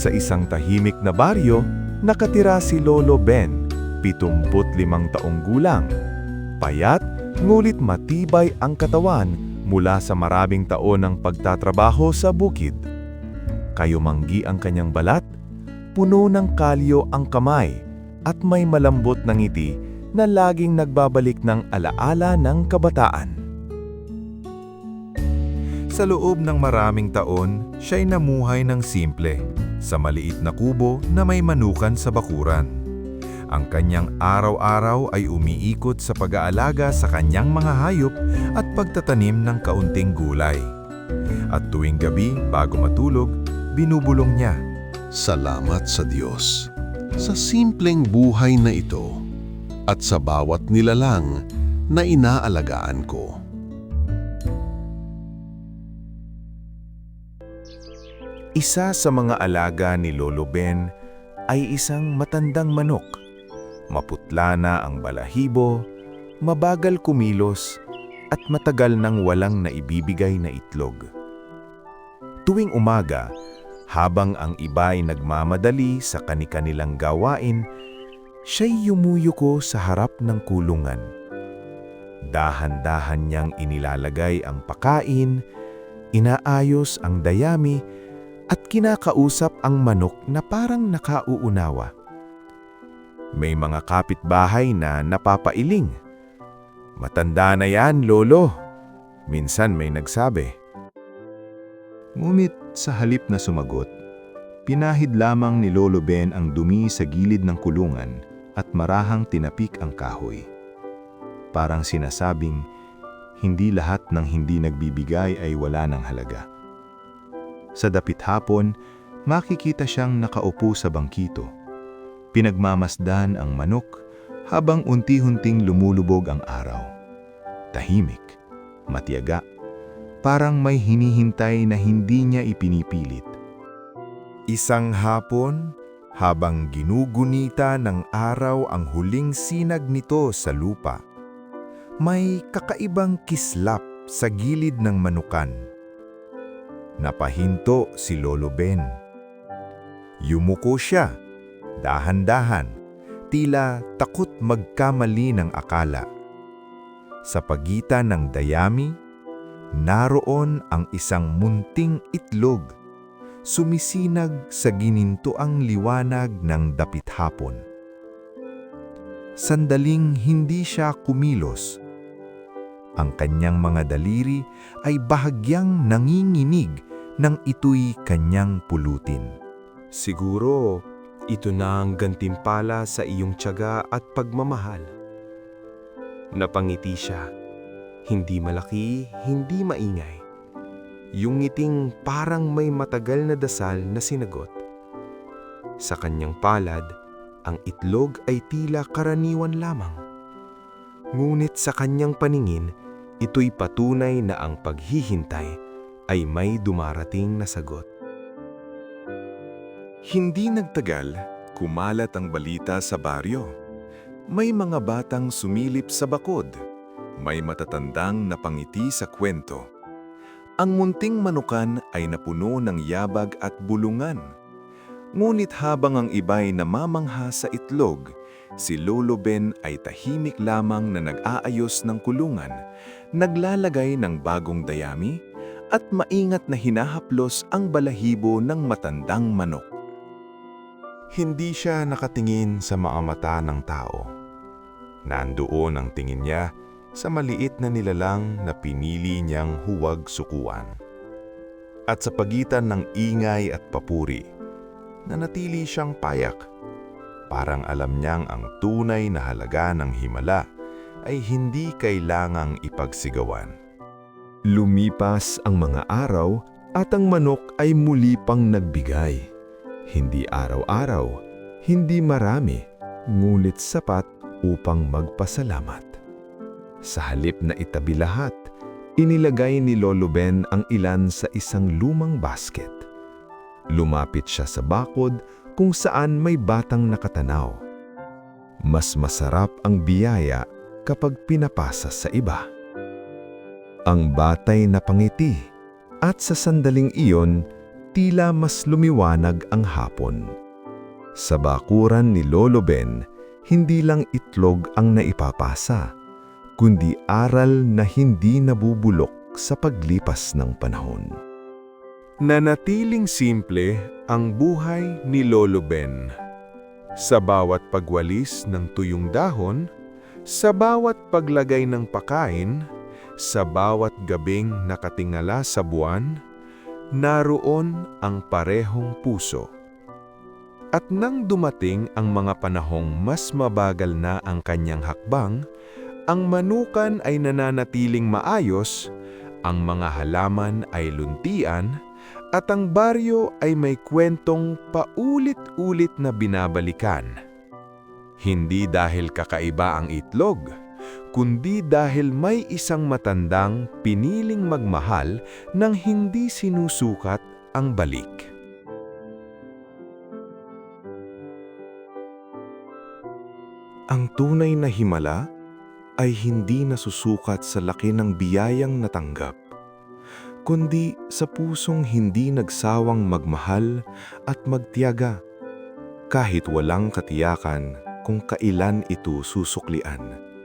Sa isang tahimik na baryo, nakatira si Lolo Ben, 75 taong gulang. Payat, ngulit matibay ang katawan mula sa maraming taon ng pagtatrabaho sa bukid. Kayumanggi ang kanyang balat, puno ng kalyo ang kamay, at may malambot na ngiti na laging nagbabalik ng alaala ng kabataan. Sa loob ng maraming taon, siya'y namuhay ng simple, sa maliit na kubo na may manukan sa bakuran. Ang kanyang araw-araw ay umiikot sa pag-aalaga sa kanyang mga hayop at pagtatanim ng kaunting gulay. At tuwing gabi, bago matulog, binubulong niya. Salamat sa Diyos, sa simpleng buhay na ito, at sa bawat nilalang na inaalagaan ko. Isa sa mga alaga ni Lolo Ben ay isang matandang manok. Maputla na ang balahibo, mabagal kumilos, at matagal nang walang naibibigay na itlog. Tuwing umaga, habang ang iba ay nagmamadali sa kani-kanilang gawain, siya'y yumuyuko sa harap ng kulungan. Dahan-dahan niyang inilalagay ang pakain, inaayos ang dayami, at kinakausap ang manok na parang nakauunawa. May mga kapitbahay na napapailing. "Matanda na yan, Lolo," minsan may nagsabi. Ngunit sa halip na sumagot, pinahid lamang ni Lolo Ben ang dumi sa gilid ng kulungan at marahang tinapik ang kahoy. Parang sinasabing, hindi lahat ng hindi nagbibigay ay wala ng halaga. Sa dapit hapon, makikita siyang nakaupo sa bangkito. Pinagmamasdan ang manok habang unti-hunting lumulubog ang araw. Tahimik, matiyaga, parang may hinihintay na hindi niya ipinipilit. Isang hapon, habang ginugunita ng araw ang huling sinag nito sa lupa, may kakaibang kislap sa gilid ng manukan. Napahinto si Lolo Ben. Yumuko siya, dahan-dahan, tila takot magkamali ng akala. Sa pagitan ng dayami, naroon ang isang munting itlog, sumisinag sa ginintuang liwanag ng dapit hapon. Sandaling hindi siya kumilos. Ang kanyang mga daliri ay bahagyang nanginginig nang ito'y kanyang pulutin. Siguro, ito na ang gantimpala sa iyong tiyaga at pagmamahal. Napangiti siya. Hindi malaki, hindi maingay. Yung ngiting parang may matagal na dasal na sinagot. Sa kanyang palad, ang itlog ay tila karaniwan lamang. Ngunit sa kanyang paningin, ito'y patunay na ang paghihintay ay may dumarating na sagot. Hindi nagtagal, kumalat ang balita sa baryo. May mga batang sumilip sa bakod. May matatandang napangiti sa kwento. Ang munting manukan ay napuno ng yabag at bulungan. Ngunit habang ang iba'y namamangha sa itlog, si Lolo Ben ay tahimik lamang na nag-aayos ng kulungan, naglalagay ng bagong dayami, at maingat na hinahaplos ang balahibo ng matandang manok. Hindi siya nakatingin sa mga mata ng tao. Nandoon ang tingin niya sa maliit na nilalang na pinili niyang huwag sukuan. At sa pagitan ng ingay at papuri, nanatili siyang payak. Parang alam niyang ang tunay na halaga ng himala ay hindi kailangang ipagsigawan. Lumipas ang mga araw at ang manok ay muli pang nagbigay. Hindi araw-araw, hindi marami, ngunit sapat upang magpasalamat. Sa halip na itabi lahat, inilagay ni Lolo Ben ang ilan sa isang lumang basket. Lumapit siya sa bakod kung saan may batang nakatanaw. Mas masarap ang biyaya kapag pinapasa sa iba. Ang batay napangiti at sa sandaling iyon, tila mas lumiwanag ang hapon. Sa bakuran ni Lolo Ben, hindi lang itlog ang naipapasa, kundi aral na hindi nabubulok sa paglipas ng panahon. Nanatiling simple ang buhay ni Lolo Ben. Sa bawat pagwalis ng tuyong dahon, sa bawat paglagay ng pakain, sa bawat gabing nakatingala sa buwan, naroon ang parehong puso. At nang dumating ang mga panahong mas mabagal na ang kanyang hakbang, ang manukan ay nananatiling maayos, ang mga halaman ay luntian, at ang baryo ay may kwentong paulit-ulit na binabalikan. Hindi dahil kakaiba ang itlog, kundi dahil may isang matandang piniling magmahal nang hindi sinusukat ang balik. Ang tunay na himala ay hindi nasusukat sa laki ng biyayang natanggap, kundi sa pusong hindi nagsawang magmahal at magtiyaga, kahit walang katiyakan kung kailan ito susuklian.